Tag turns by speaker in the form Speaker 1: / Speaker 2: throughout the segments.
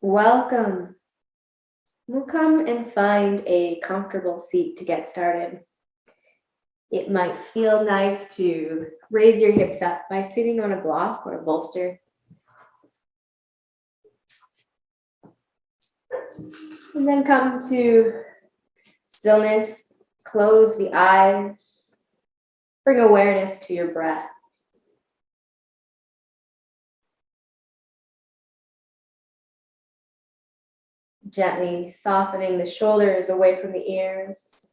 Speaker 1: Welcome. We'll come and find a comfortable seat to get started. It might feel nice to raise your hips up by sitting on a block or a bolster. And then come to stillness, close the eyes, bring awareness to your breath. Gently softening the shoulders away from the ears.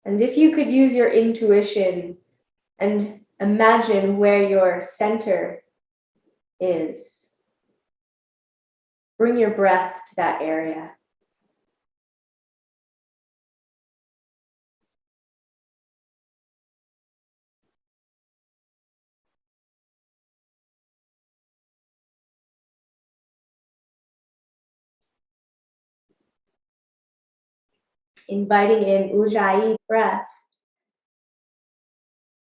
Speaker 1: And if you could use your intuition and imagine where your center is, bring your breath to that area. Inviting in Ujjayi breath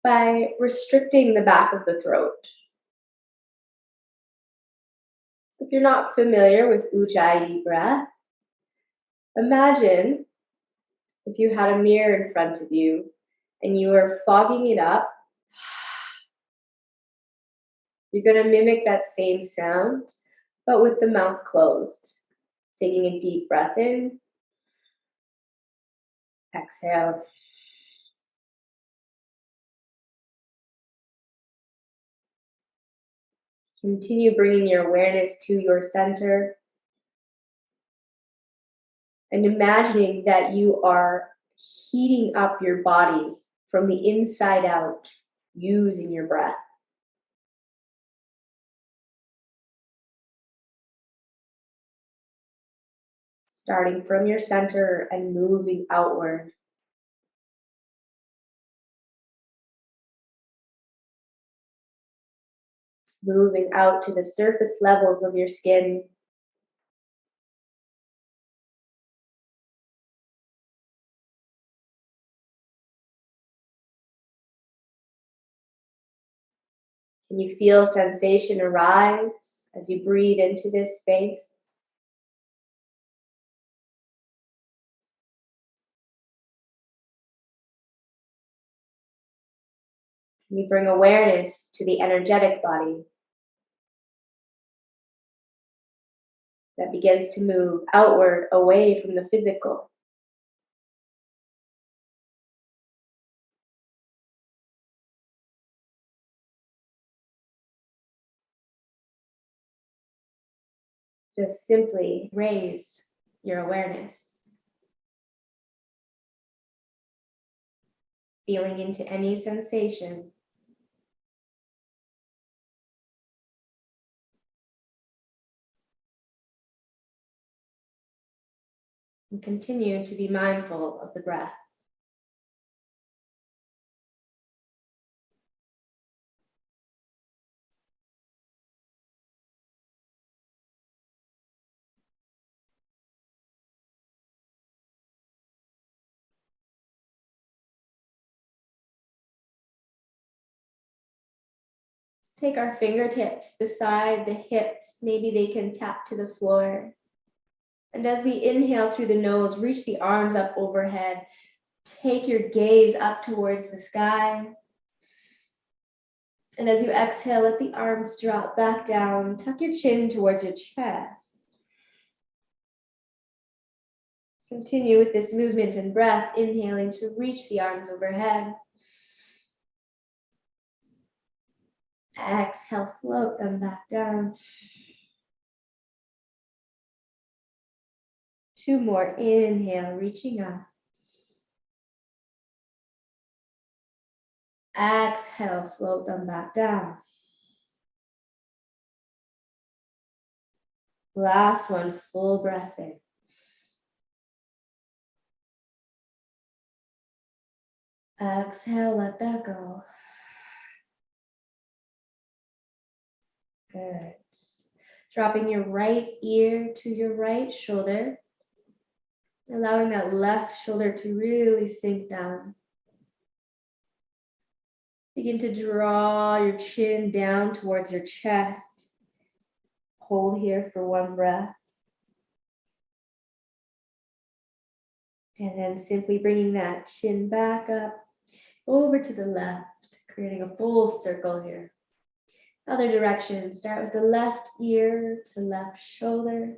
Speaker 1: by restricting the back of the throat. So if you're not familiar with Ujjayi breath, imagine if you had a mirror in front of you and you were fogging it up. You're going to mimic that same sound, but with the mouth closed. Taking a deep breath in. Exhale. Continue bringing your awareness to your center and imagining that you are heating up your body from the inside out using your breath. Starting from your center and moving outward. Moving out to the surface levels of your skin. Can you feel sensation arise as you breathe into this space? Can you bring awareness to the energetic body that begins to move outward away from the physical? Just simply raise your awareness. Feeling into any sensation. And continue to be mindful of the breath. Take our fingertips beside the hips. Maybe they can tap to the floor. And as we inhale through the nose, reach the arms up overhead. Take your gaze up towards the sky. And as you exhale, let the arms drop back down. Tuck your chin towards your chest. Continue with this movement and breath, inhaling to reach the arms overhead. Exhale, float them back down. 2 more. Inhale, reaching up. Exhale, float them back down. Last one, full breath in. Exhale, let that go. Good. Dropping your right ear to your right shoulder. Allowing that left shoulder to really sink down. Begin to draw your chin down towards your chest. Hold here for one breath. And then simply bringing that chin back up over to the left, creating a full circle here. Other direction, start with the left ear to left shoulder.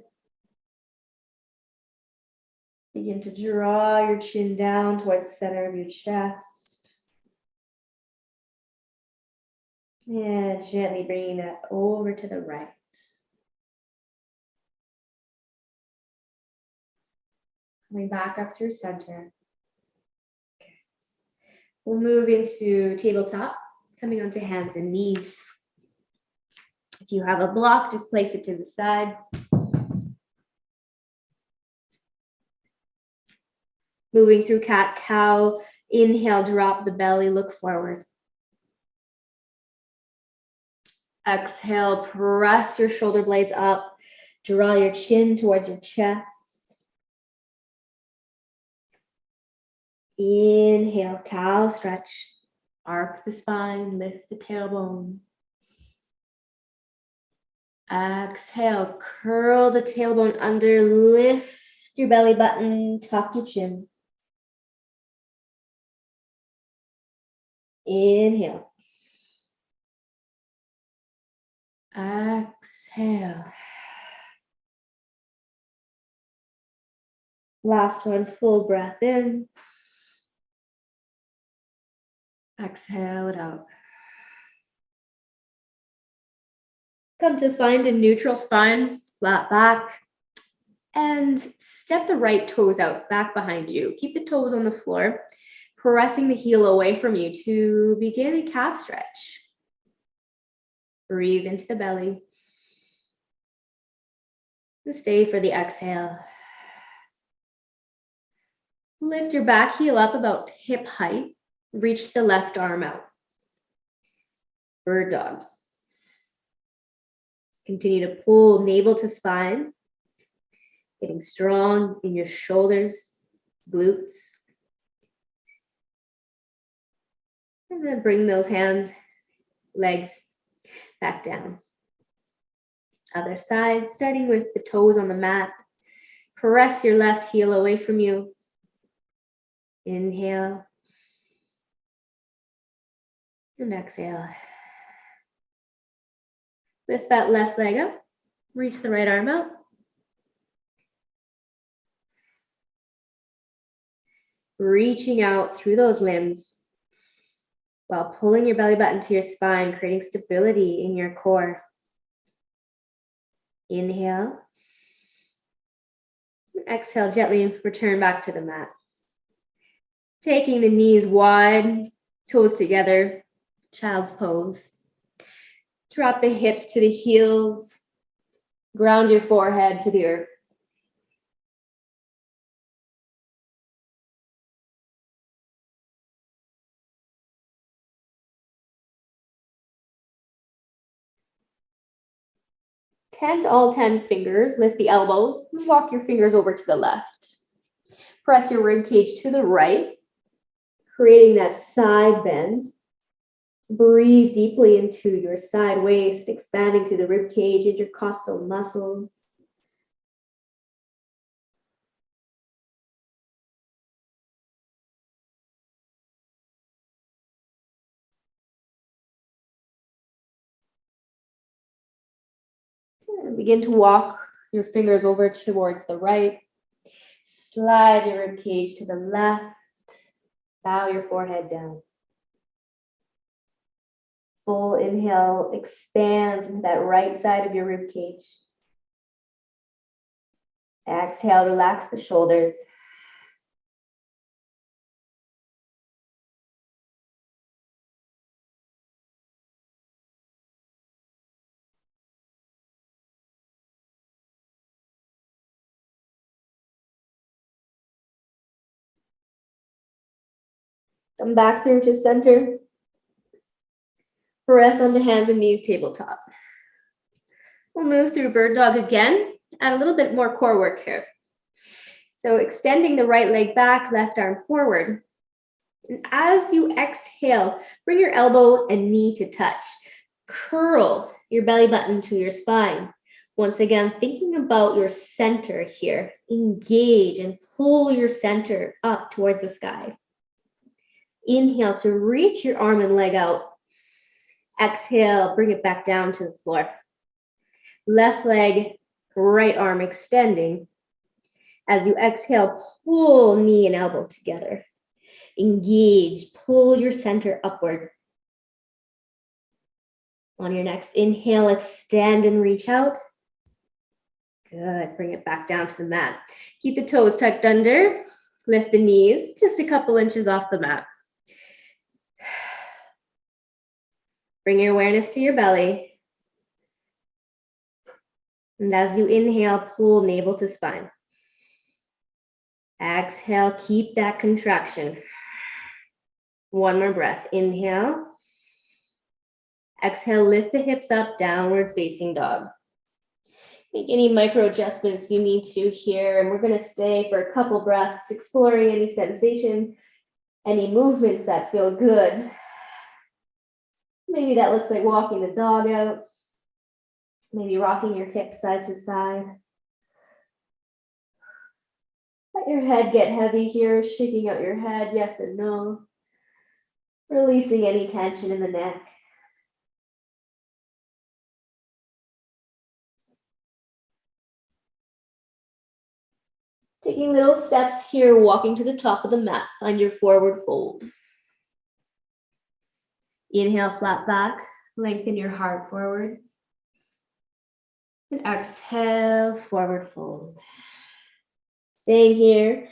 Speaker 1: Begin to draw your chin down towards the center of your chest. And gently bringing that over to the right. Coming back up through center. Okay. We'll move into tabletop, coming onto hands and knees. If you have a block, just place it to the side. Moving through cat-cow, inhale, drop the belly, look forward. Exhale, press your shoulder blades up, draw your chin towards your chest. Inhale, cow, stretch, arc the spine, lift the tailbone. Exhale, curl the tailbone under, lift your belly button, tuck your chin. Inhale. Exhale. Last one, full breath in. Exhale it out. Come to find a neutral spine, flat back, and step the right toes out back behind you. Keep the toes on the floor, pressing the heel away from you to begin a calf stretch. Breathe into the belly. And stay for the exhale. Lift your back heel up about hip height. Reach the left arm out. Bird dog. Continue to pull navel to spine. Getting strong in your shoulders, glutes. And then bring those hands, legs back down. Other side, starting with the toes on the mat. Press your left heel away from you. Inhale. And exhale. Lift that left leg up. Reach the right arm out. Reaching out through those limbs while pulling your belly button to your spine, creating stability in your core. Inhale. Exhale, gently return back to the mat. Taking the knees wide, toes together, child's pose. Drop the hips to the heels. Ground your forehead to the earth. Tent all 10 fingers, lift the elbows, walk your fingers over to the left. Press your rib cage to the right, creating that side bend. Breathe deeply into your side waist, expanding through the rib cage, intercostal muscles. And begin to walk your fingers over towards the right. Slide your rib cage to the left. Bow your forehead down. Full inhale expands into that right side of your rib cage. Exhale, relax the shoulders. Come back through to center. Press onto hands and knees, tabletop. We'll move through bird dog again. Add a little bit more core work here. So extending the right leg back, left arm forward. And as you exhale, bring your elbow and knee to touch. Curl your belly button to your spine. Once again, thinking about your center here. Engage and pull your center up towards the sky. Inhale to reach your arm and leg out. Exhale, bring it back down to the floor. Left leg, right arm extending. As you exhale, pull knee and elbow together. Engage, pull your center upward. On your next inhale, extend and reach out. Good, bring it back down to the mat. Keep the toes tucked under. Lift the knees just a couple inches off the mat. Bring your awareness to your belly. And as you inhale, pull navel to spine. Exhale, keep that contraction. One more breath. Inhale. Exhale, lift the hips up, downward facing dog. Make any micro adjustments you need to here, and we're going to stay for a couple breaths, exploring any sensation, any movements that feel good. Maybe that looks like walking the dog out, maybe rocking your hips side to side. Let your head get heavy here, shaking out your head, yes and no. Releasing any tension in the neck. Taking little steps here, walking to the top of the mat. Find your forward fold. Inhale, flat back. Lengthen your heart forward. And exhale, forward fold. Staying here.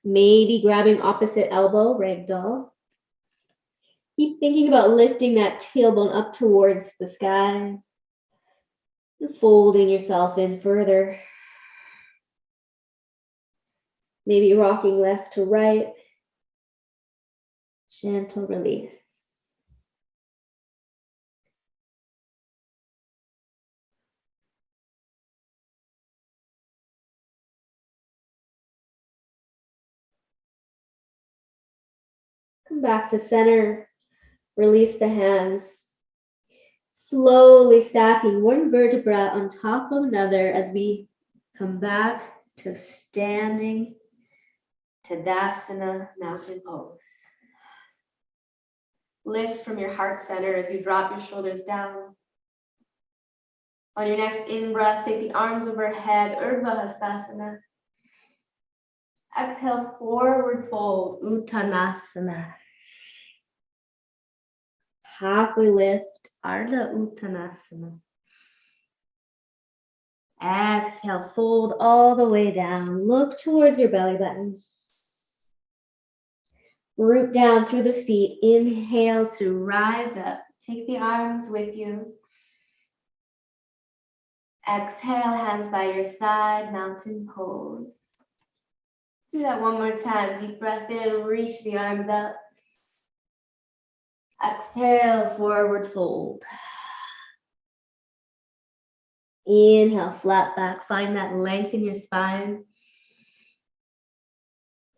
Speaker 1: Maybe grabbing opposite elbow, ragdoll. Keep thinking about lifting that tailbone up towards the sky. And folding yourself in further. Maybe rocking left to right. Gentle release. Come back to center. Release the hands. Slowly stacking one vertebra on top of another as we come back to standing Tadasana, mountain pose. Lift from your heart center as you drop your shoulders down. On your next in-breath, take the arms overhead, Headstand. Exhale, forward fold, Utkatasana. Halfway lift, Ardha Uttanasana. Exhale, fold all the way down. Look towards your belly button. Root down through the feet. Inhale to rise up. Take the arms with you. Exhale, hands by your side, mountain pose. Do that one more time. Deep breath in, reach the arms up. Exhale, forward fold. Inhale, flat back. Find that length in your spine.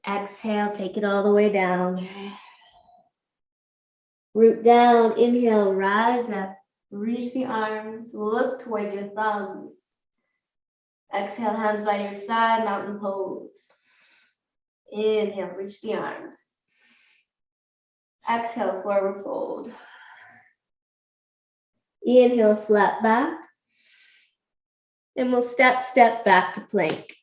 Speaker 1: Exhale, take it all the way down. Root down, inhale, rise up. Reach the arms, look towards your thumbs. Exhale, hands by your side, mountain pose. Inhale, reach the arms. Exhale, forward fold. Inhale, flat back. And we'll step back to plank.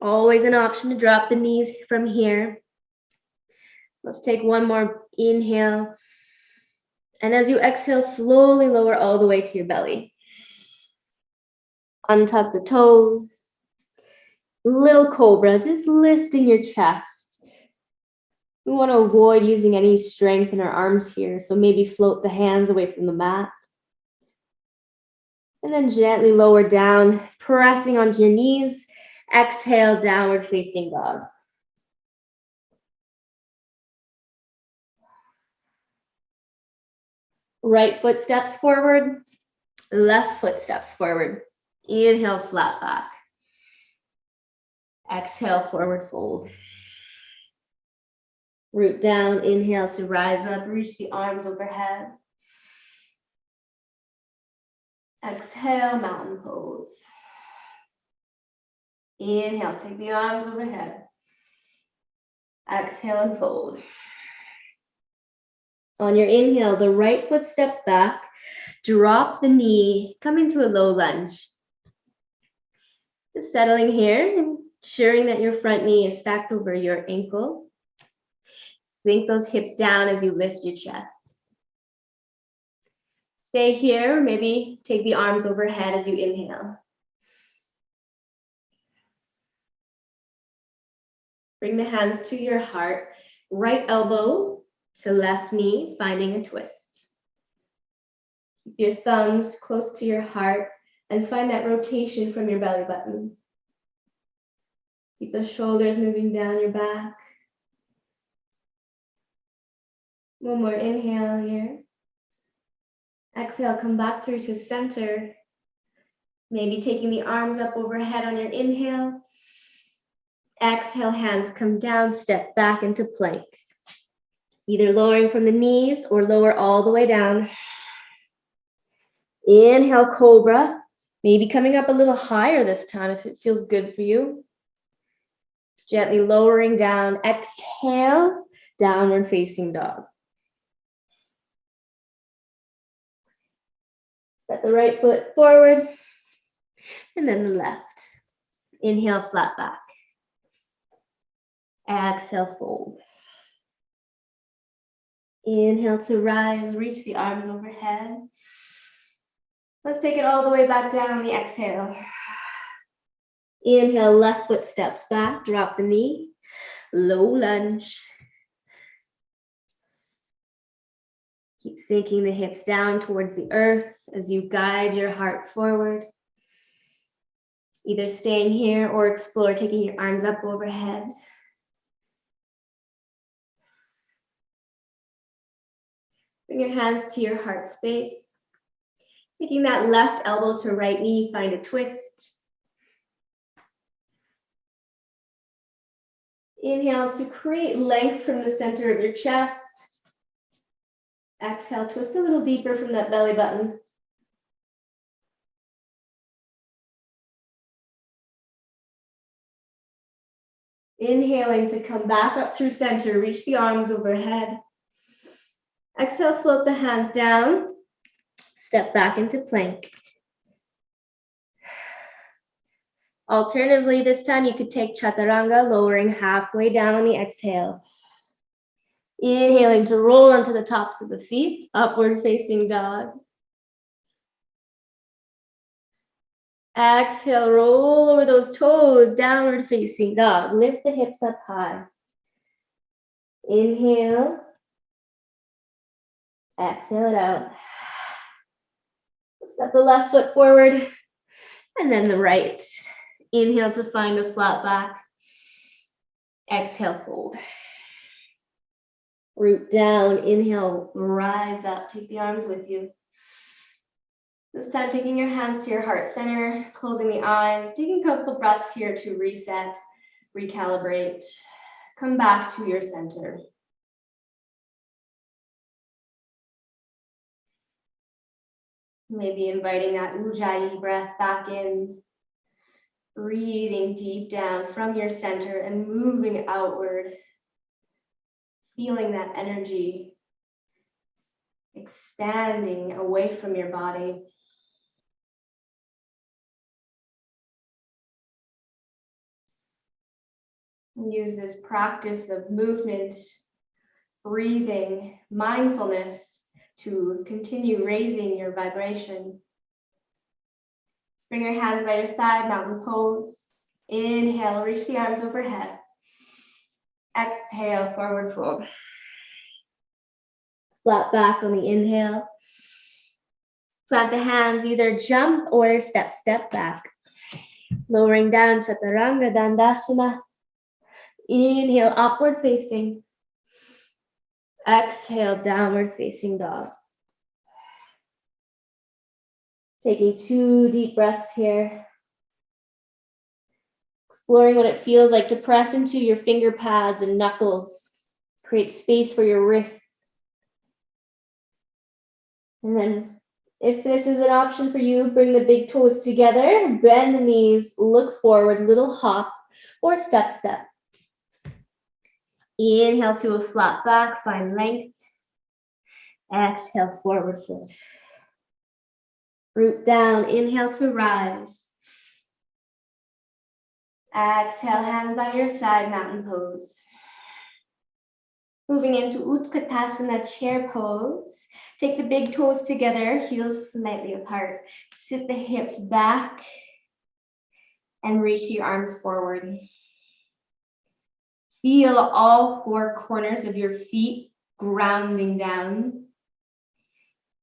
Speaker 1: Always an option to drop the knees from here. Let's take one more inhale. And as you exhale, slowly lower all the way to your belly. Untuck the toes. Little cobra, just lifting your chest. We want to avoid using any strength in our arms here, so maybe float the hands away from the mat. And then gently lower down, pressing onto your knees. Exhale, downward facing dog. Right foot steps forward, left foot steps forward. Inhale, flat back. Exhale, forward fold. Root down, inhale to rise up, reach the arms overhead. Exhale, mountain pose. Inhale, take the arms overhead. Exhale and fold. On your inhale, the right foot steps back, drop the knee, come into a low lunge. Just settling here and ensuring that your front knee is stacked over your ankle. Sink those hips down as you lift your chest. Stay here, maybe take the arms overhead as you inhale. Bring the hands to your heart, right elbow to left knee, finding a twist. Keep your thumbs close to your heart and find that rotation from your belly button. Keep the shoulders moving down your back. One more inhale here. Exhale, come back through to center. Maybe taking the arms up overhead on your inhale. Exhale, hands come down, step back into plank. Either lowering from the knees or lower all the way down. Inhale, cobra. Maybe coming up a little higher this time if it feels good for you. Gently lowering down. Exhale, downward facing dog. Step the right foot forward and then the left. Inhale, flat back. Exhale, fold. Inhale to rise, reach the arms overhead. Let's take it all the way back down on the exhale. Inhale, left foot steps back, drop the knee, low lunge. Keep sinking the hips down towards the earth as you guide your heart forward. Either staying here or explore taking your arms up overhead. Bring your hands to your heart space. Taking that left elbow to right knee, find a twist. Inhale to create length from the center of your chest. Exhale, twist a little deeper from that belly button. Inhaling to come back up through center, reach the arms overhead. Exhale, float the hands down, step back into plank. Alternatively, this time you could take chaturanga, lowering halfway down on the exhale. Inhaling to roll onto the tops of the feet, upward facing dog. Exhale, roll over those toes, downward facing dog. Lift the hips up high. Inhale. Exhale it out. Step the left foot forward and then the right. Inhale to find a flat back. Exhale, fold. Root down, inhale, rise up. Take the arms with you. This time taking your hands to your heart center, closing the eyes, taking a couple breaths here to reset, recalibrate. Come back to your center. Maybe inviting that Ujjayi breath back in. Breathing deep down from your center and moving outward. Feeling that energy expanding away from your body. Use this practice of movement, breathing, mindfulness to continue raising your vibration. Bring your hands by your side, mountain pose. Inhale, reach the arms overhead. Exhale, forward fold. Flat back on the inhale. Plant the hands, either jump or step back. Lowering down, chaturanga, Tadasana. Inhale, upward facing. Exhale, downward facing dog. Taking 2 deep breaths here. Exploring what it feels like to press into your finger pads and knuckles. Create space for your wrists. And then if this is an option for you, bring the big toes together, bend the knees, look forward, little hop or step. Inhale to a flat back, find length. Exhale, forward fold. Root down, inhale to rise. Exhale, hands by your side, mountain pose. Moving into Utkatasana, chair pose. Take the big toes together, heels slightly apart. Sit the hips back and reach your arms forward. Feel all four corners of your feet grounding down.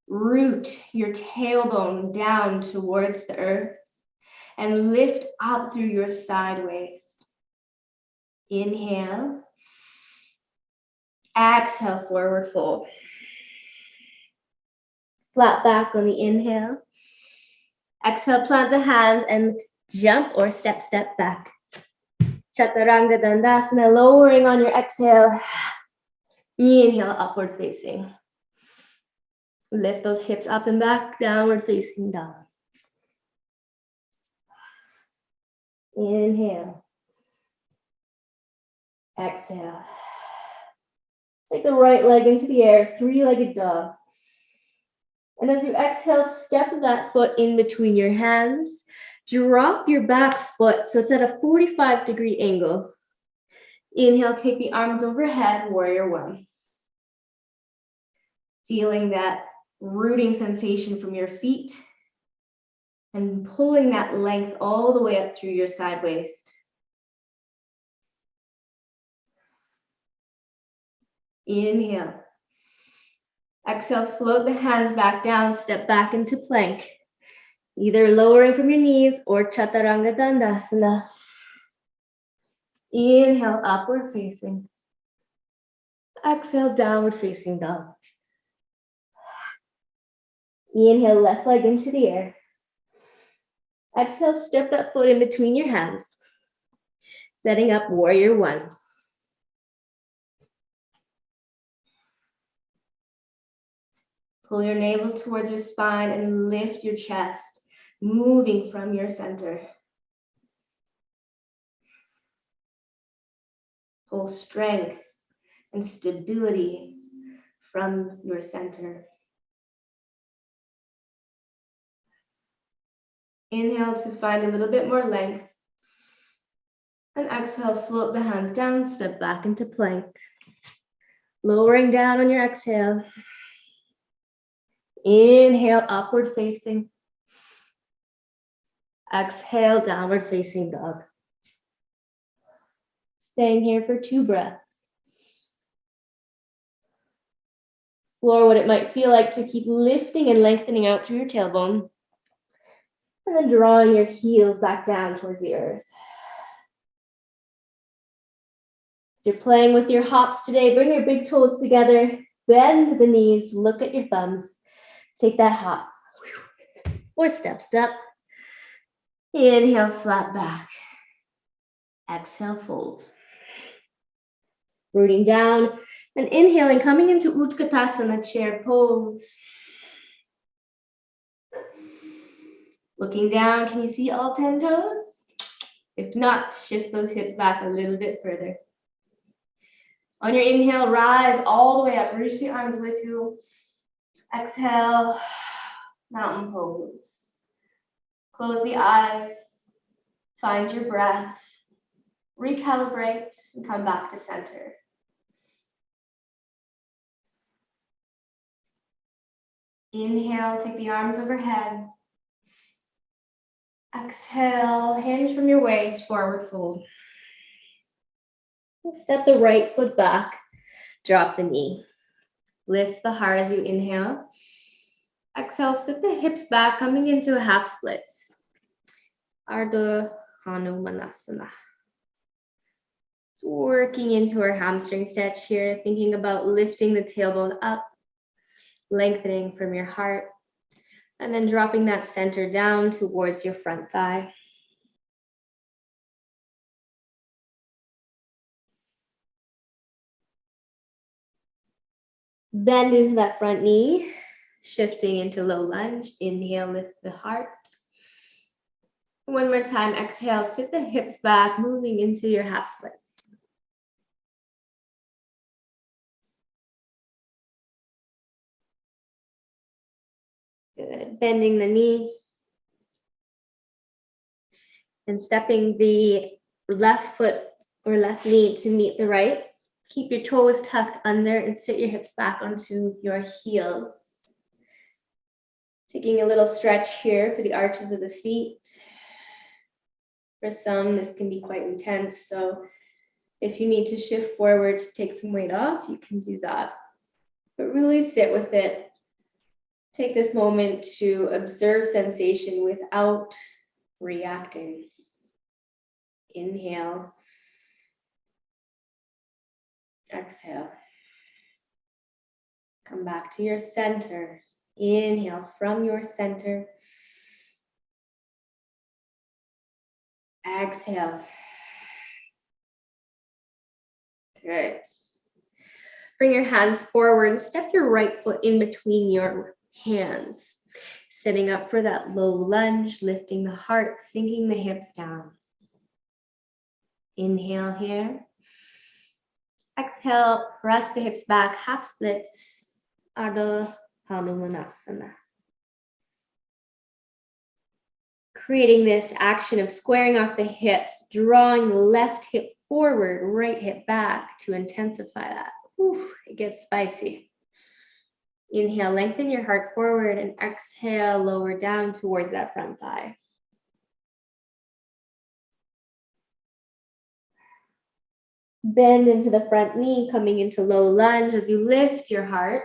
Speaker 1: Root your tailbone down towards the earth and lift up through your side waist. Inhale. Exhale, forward fold. Flat back on the inhale. Exhale, plant the hands and jump or step back. Chaturanga Dandasana, lowering on your exhale. Inhale, upward facing. Lift those hips up and back, downward facing dog. Inhale. Exhale. Take the right leg into the air, three-legged dog. And as you exhale, step that foot in between your hands. Drop your back foot so it's at a 45-degree angle. Inhale, take the arms overhead, warrior one. Feeling that rooting sensation from your feet and pulling that length all the way up through your side waist. Inhale. Exhale, float the hands back down, step back into plank. Either lowering from your knees or Chaturanga Dandasana. Inhale, upward facing. Exhale, downward facing dog. Inhale, left leg into the air. Exhale, step that foot in between your hands. Setting up warrior one. Pull your navel towards your spine and lift your chest, moving from your center. Pull strength and stability from your center. Inhale to find a little bit more length. And exhale, float the hands down, step back into plank. Lowering down on your exhale. Inhale, upward facing. Exhale, downward facing dog. Staying here for 2 breaths. Explore what it might feel like to keep lifting and lengthening out through your tailbone. And then drawing your heels back down towards the earth. If you're playing with your hops today, bring your big toes together, bend the knees, look at your thumbs. Take that hop or step. Inhale, flat back. Exhale, fold. Rooting down and inhaling, coming into Utkatasana, chair pose. Looking down, can you see all 10 toes? If not, shift those hips back a little bit further. On your inhale, rise all the way up. Reach the arms with you. Exhale, mountain pose. Close the eyes. Find your breath. Recalibrate and come back to center. Inhale, take the arms overhead. Exhale, hinge from your waist, forward fold. Step the right foot back, drop the knee. Lift the heart as you inhale. Exhale, sit the hips back, coming into a half splits. Ardha Hanumanasana. So working into our hamstring stretch here, thinking about lifting the tailbone up, lengthening from your heart, and then dropping that center down towards your front thigh. Bend into that front knee, shifting into low lunge. Inhale, lift the heart. One more time, exhale, sit the hips back, moving into your half splits. Good, bending the knee. And stepping the left foot or left knee to meet the right. Keep your toes tucked under and sit your hips back onto your heels. Taking a little stretch here for the arches of the feet. For some, this can be quite intense. So if you need to shift forward to take some weight off, you can do that. But really sit with it. Take this moment to observe sensation without reacting. Inhale. Exhale. Come back to your center. Inhale from your center. Exhale. Good. Bring your hands forward and step your right foot in between your hands. Sitting up for that low lunge, lifting the heart, sinking the hips down. Inhale here. Exhale, press the hips back, half splits, Ardha Hanumanasana. Creating this action of squaring off the hips, drawing the left hip forward, right hip back to intensify that. Ooh, it gets spicy. Inhale, lengthen your heart forward, and exhale, lower down towards that front thigh. Bend into the front knee, coming into low lunge as you lift your heart.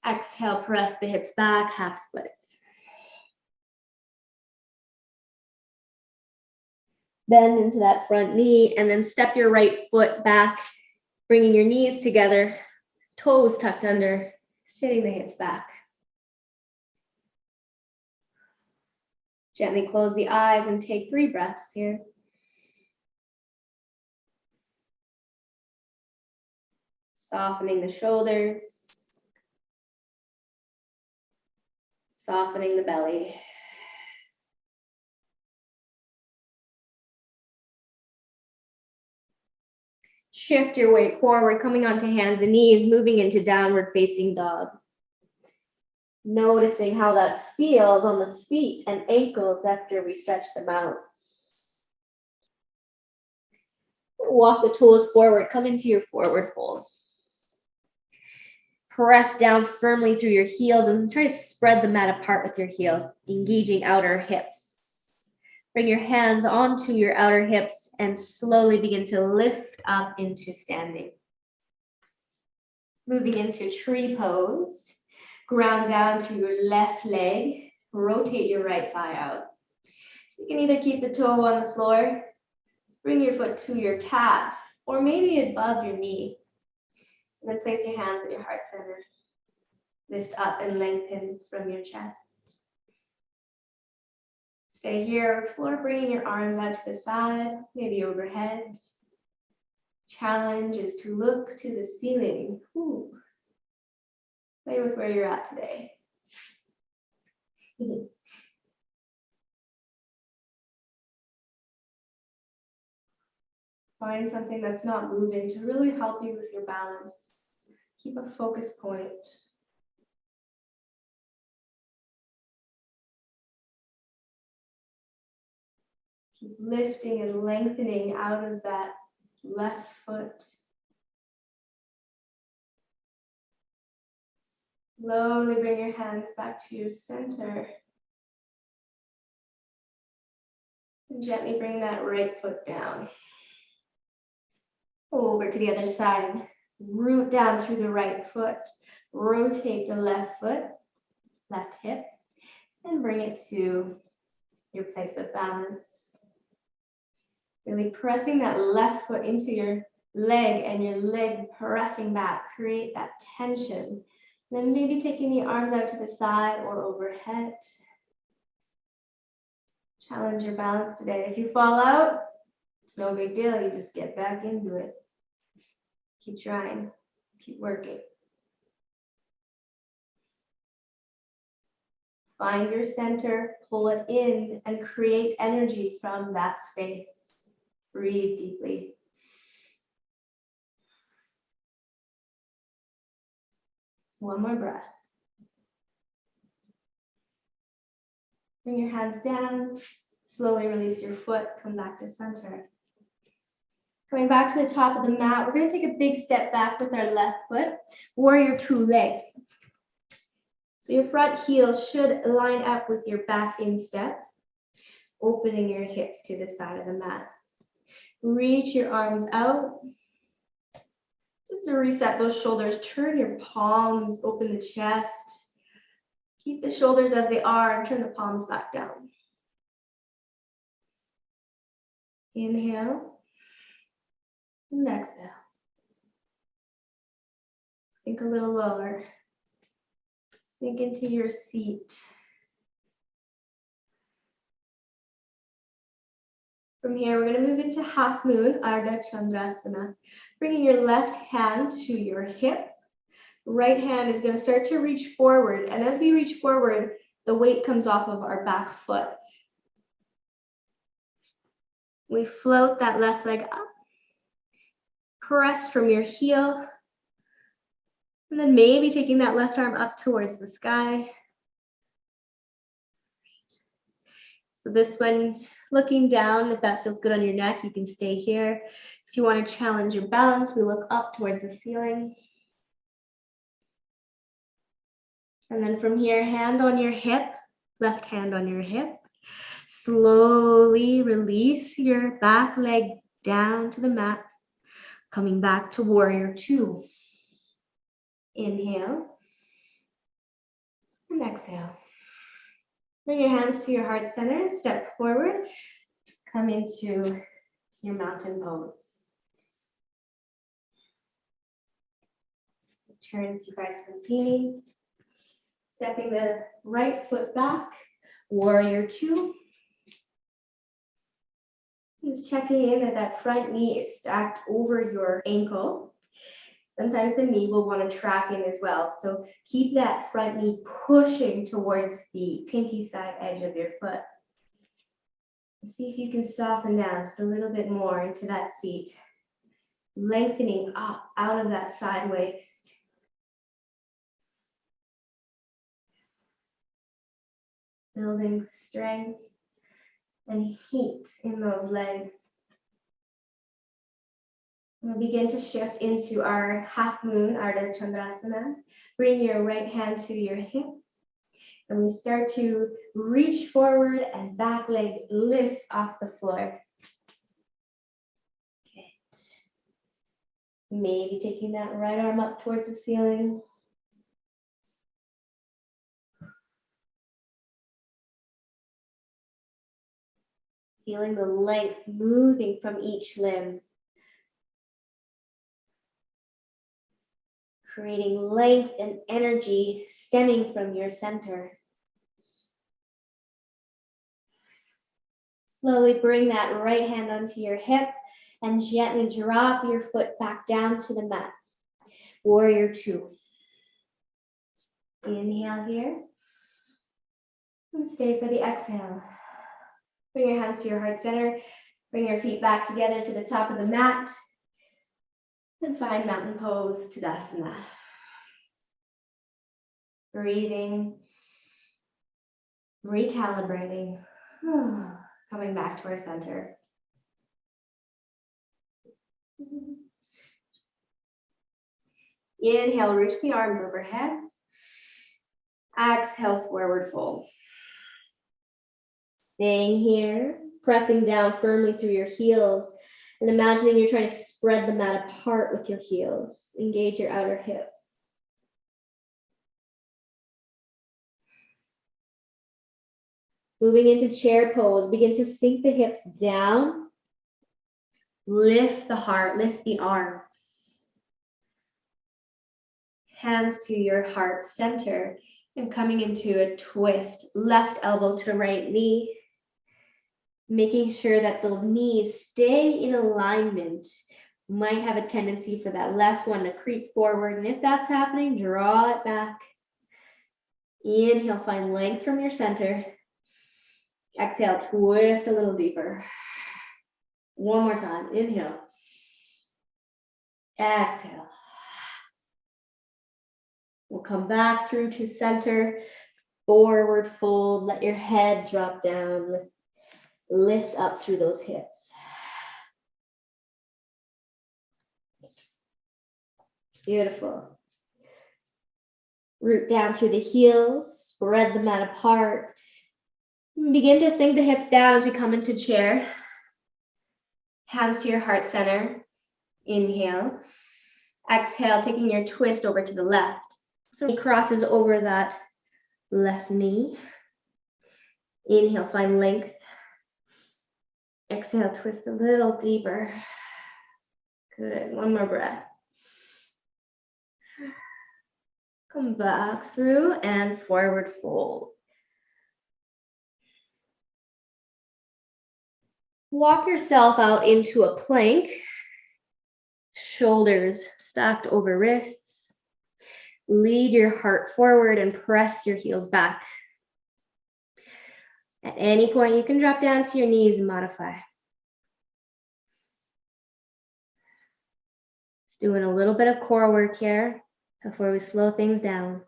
Speaker 1: Exhale, press the hips back, half splits. Bend into that front knee and then step your right foot back, bringing your knees together, toes tucked under, sitting the hips back. Gently close the eyes and take 3 breaths here. Softening the shoulders, softening the belly. Shift your weight forward, coming onto hands and knees, moving into downward facing dog. Noticing how that feels on the feet and ankles after we stretch them out. Walk the toes forward, come into your forward fold. Press down firmly through your heels and try to spread the mat apart with your heels, engaging outer hips. Bring your hands onto your outer hips and slowly begin to lift up into standing. Moving into tree pose. Ground down through your left leg. Rotate your right thigh out. So you can either keep the toe on the floor, bring your foot to your calf, or maybe above your knee. And then place your hands at your heart center. Lift up and lengthen from your chest. Stay here, explore bringing your arms out to the side, maybe overhead. Challenge is to look to the ceiling. Ooh. Play with where you're at today. Find something that's not moving to really help you with your balance. Keep a focus point. Keep lifting and lengthening out of that left foot. Slowly bring your hands back to your center. And gently bring that right foot down. Over to the other side. Root down through the right foot. Rotate the left foot, left hip, and bring it to your place of balance. Really pressing that left foot into your leg and your leg pressing back. Create that tension. Then maybe taking the arms out to the side or overhead. Challenge your balance today. If you fall out, it's no big deal. You just get back into it. Keep trying. Keep working. Find your center, pull it in, and create energy from that space. Breathe deeply. One more breath. Bring your hands down. Slowly release your foot. Come back to center. Coming back to the top of the mat, we're going to take a big step back with our left foot. Warrior two legs. So your front heel should line up with your back instep, opening your hips to the side of the mat. Reach your arms out. Just to reset those shoulders, turn your palms, open the chest. Keep the shoulders as they are and turn the palms back down. Inhale and exhale. Sink a little lower. Sink into your seat. From here, we're going to move into half moon, Ardha Chandrasana. Bringing your left hand to your hip. Right hand is going to start to reach forward. And as we reach forward, the weight comes off of our back foot. We float that left leg up. Press from your heel. And then maybe taking that left arm up towards the sky. So this one, looking down, if that feels good on your neck, you can stay here. If you want to challenge your balance, we look up towards the ceiling. And then from here, hand on your hip, left hand on your hip. Slowly release your back leg down to the mat. Coming back to warrior two. Inhale and exhale. Bring your hands to your heart center, step forward, come into your mountain pose. Turn so you guys can see me. Stepping the right foot back, warrior two. Just checking in that front knee is stacked over your ankle. Sometimes the knee will want to trap in as well. So keep that front knee pushing towards the pinky side edge of your foot. See if you can soften down just a little bit more into that seat. Lengthening up out of that side waist. Building strength and heat in those legs. We'll begin to shift into our half moon, Ardha Chandrasana. Bring your right hand to your hip. And we start to reach forward and back leg lifts off the floor. Good. Maybe taking that right arm up towards the ceiling. Feeling the length moving from each limb. Creating length and energy stemming from your center. Slowly bring that right hand onto your hip and gently drop your foot back down to the mat. Warrior two. Inhale here. And stay for the exhale. Bring your hands to your heart center. Bring your feet back together to the top of the mat. And find mountain pose, Tadasana. Breathing, recalibrating, coming back to our center. Inhale, reach the arms overhead. Exhale, forward fold. Staying here, pressing down firmly through your heels. And imagining you're trying to spread the mat apart with your heels. Engage your outer hips. Moving into chair pose, begin to sink the hips down. Lift the heart, lift the arms. Hands to your heart center and coming into a twist. Left elbow to right knee. Making sure that those knees stay in alignment Might have a tendency for that left one to creep forward. And if that's happening, draw it back. Inhale, find length from your center. Exhale, twist a little deeper. One more time. Inhale. Exhale. We'll come back through to center. Forward fold. Let your head drop down. Lift up through those hips. Beautiful. Root down through the heels. Spread the mat apart. Begin to sink the hips down as we come into chair. Hands to your heart center. Inhale. Exhale, taking your twist over to the left. So he crosses over that left knee. Inhale, find length. Exhale, twist a little deeper. Good, one more breath. Come back through and forward fold. Walk yourself out into a plank. Shoulders stacked over wrists. Lead your heart forward and press your heels back. At any point, you can drop down to your knees and modify. Just doing a little bit of core work here before we slow things down.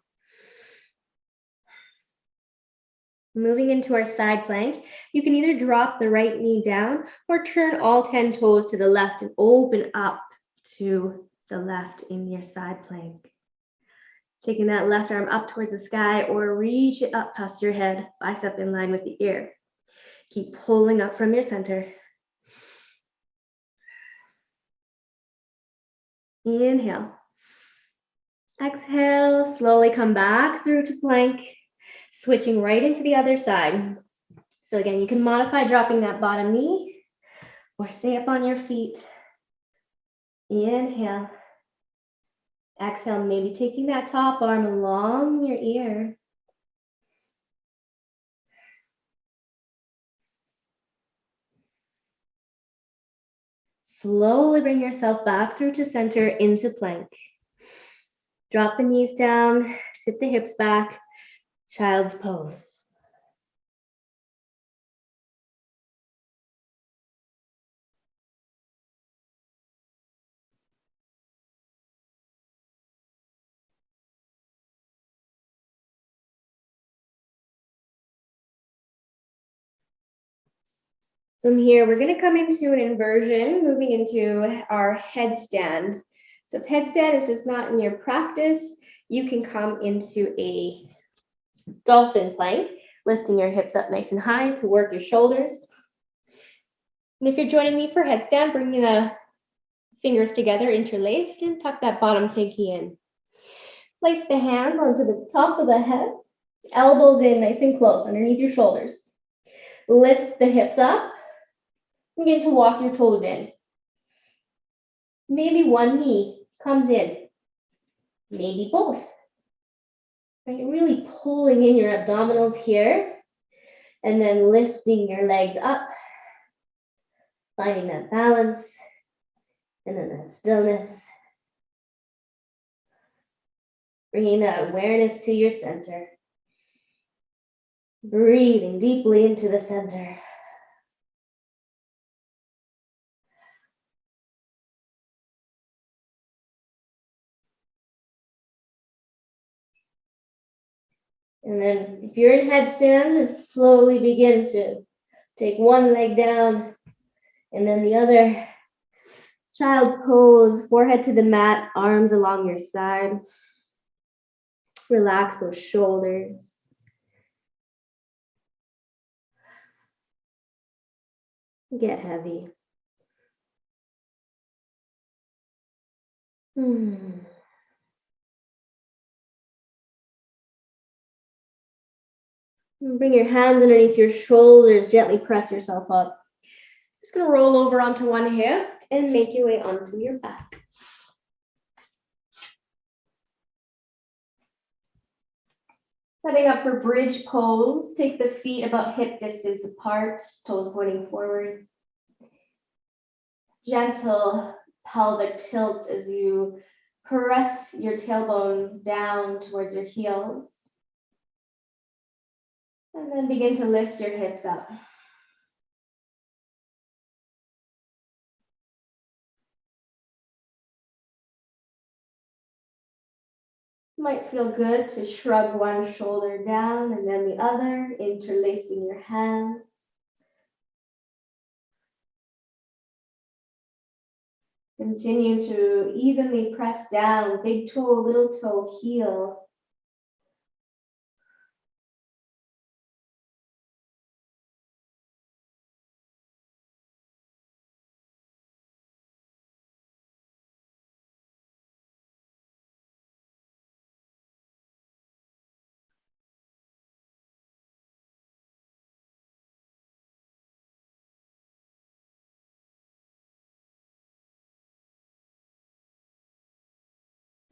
Speaker 1: Moving into our side plank, you can either drop the right knee down or turn all 10 toes to the left and open up to the left in your side plank. Taking that left arm up towards the sky or reach it up past your head, bicep in line with the ear. Keep pulling up from your center. Inhale. Exhale, slowly come back through to plank, switching right into the other side. So again, you can modify dropping that bottom knee or stay up on your feet. Inhale. Exhale, maybe taking that top arm along your ear. Slowly bring yourself back through to center into plank. Drop the knees down, sit the hips back, child's pose. From here, we're going to come into an inversion, moving into our headstand. So if headstand is just not in your practice, you can come into a dolphin plank, lifting your hips up nice and high to work your shoulders. And if you're joining me for headstand, bring the fingers together, interlaced, and tuck that bottom pinky in. Place the hands onto the top of the head, elbows in nice and close underneath your shoulders. Lift the hips up. Begin to walk your toes in. Maybe one knee comes in, maybe both. Right, you're really pulling in your abdominals here and then lifting your legs up, finding that balance and then that stillness. Bringing that awareness to your center. Breathing deeply into the center. And then if you're in headstand, just slowly begin to take one leg down and then the other. Child's pose, forehead to the mat, arms along your side. Relax those shoulders. Get heavy. Bring your hands underneath your shoulders, gently press yourself up. Just gonna roll over onto one hip and make your way onto your back. Setting up for bridge pose, take the feet about hip distance apart, toes pointing forward. Gentle pelvic tilt as you press your tailbone down towards your heels. And then begin to lift your hips up. Might feel good to shrug one shoulder down and then the other, interlacing your hands. Continue to evenly press down, big toe, little toe, heel.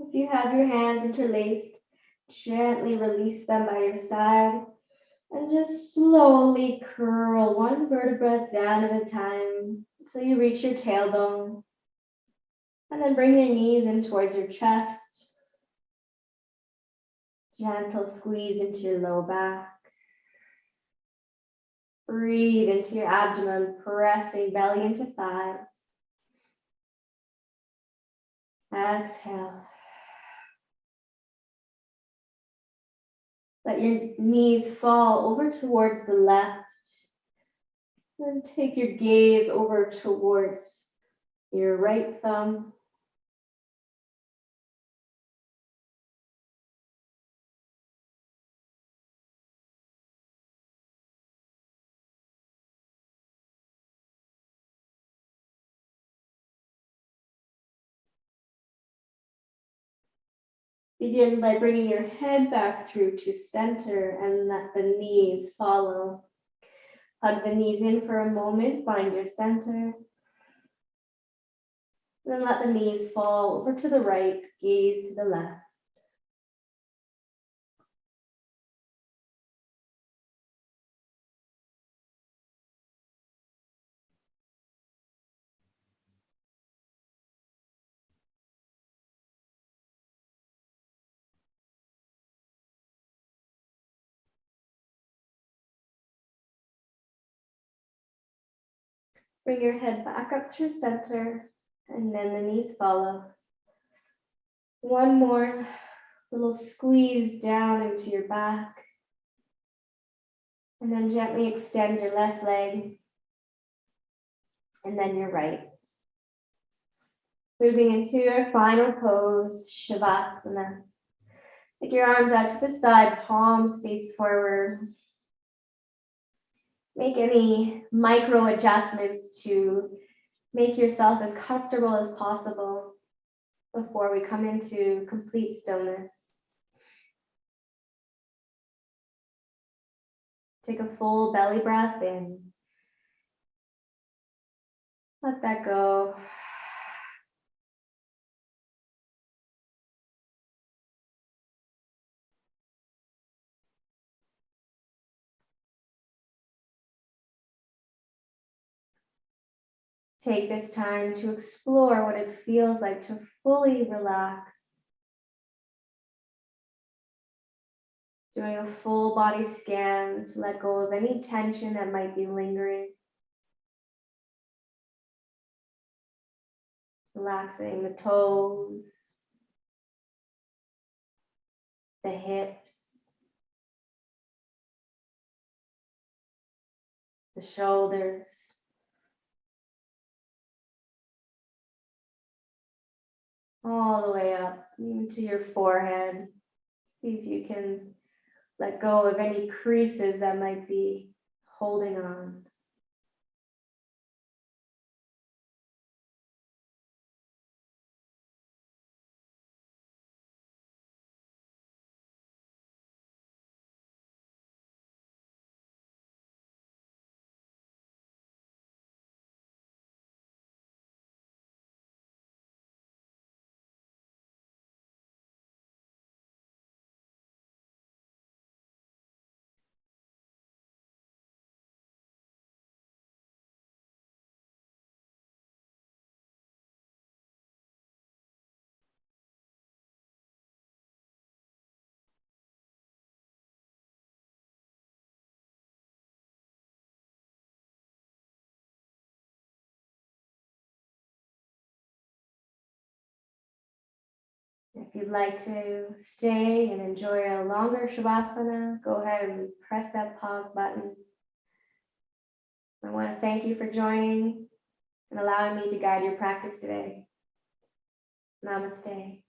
Speaker 1: If you have your hands interlaced, gently release them by your side and just slowly curl one vertebra down at a time until you reach your tailbone. And then bring your knees in towards your chest. Gentle squeeze into your low back. Breathe into your abdomen, pressing belly into thighs. Exhale. Let your knees fall over towards the left. And take your gaze over towards your right thumb. Begin by bringing your head back through to center and let the knees follow. Hug the knees in for a moment, find your center. Then let the knees fall over to the right, gaze to the left. Bring your head back up through center, and then the knees follow. One more little squeeze down into your back. And then gently extend your left leg, and then your right. Moving into your final pose, Shavasana. Take your arms out to the side, palms face forward. Make any micro adjustments to make yourself as comfortable as possible before we come into complete stillness. Take a full belly breath in. Let that go. Take this time to explore what it feels like to fully relax. Doing a full body scan to let go of any tension that might be lingering. Relaxing the toes, the hips, the shoulders. All the way up into your forehead. See if you can let go of any creases that might be holding on. If you'd like to stay and enjoy a longer Shavasana, go ahead and press that pause button. I want to thank you for joining and allowing me to guide your practice today. Namaste.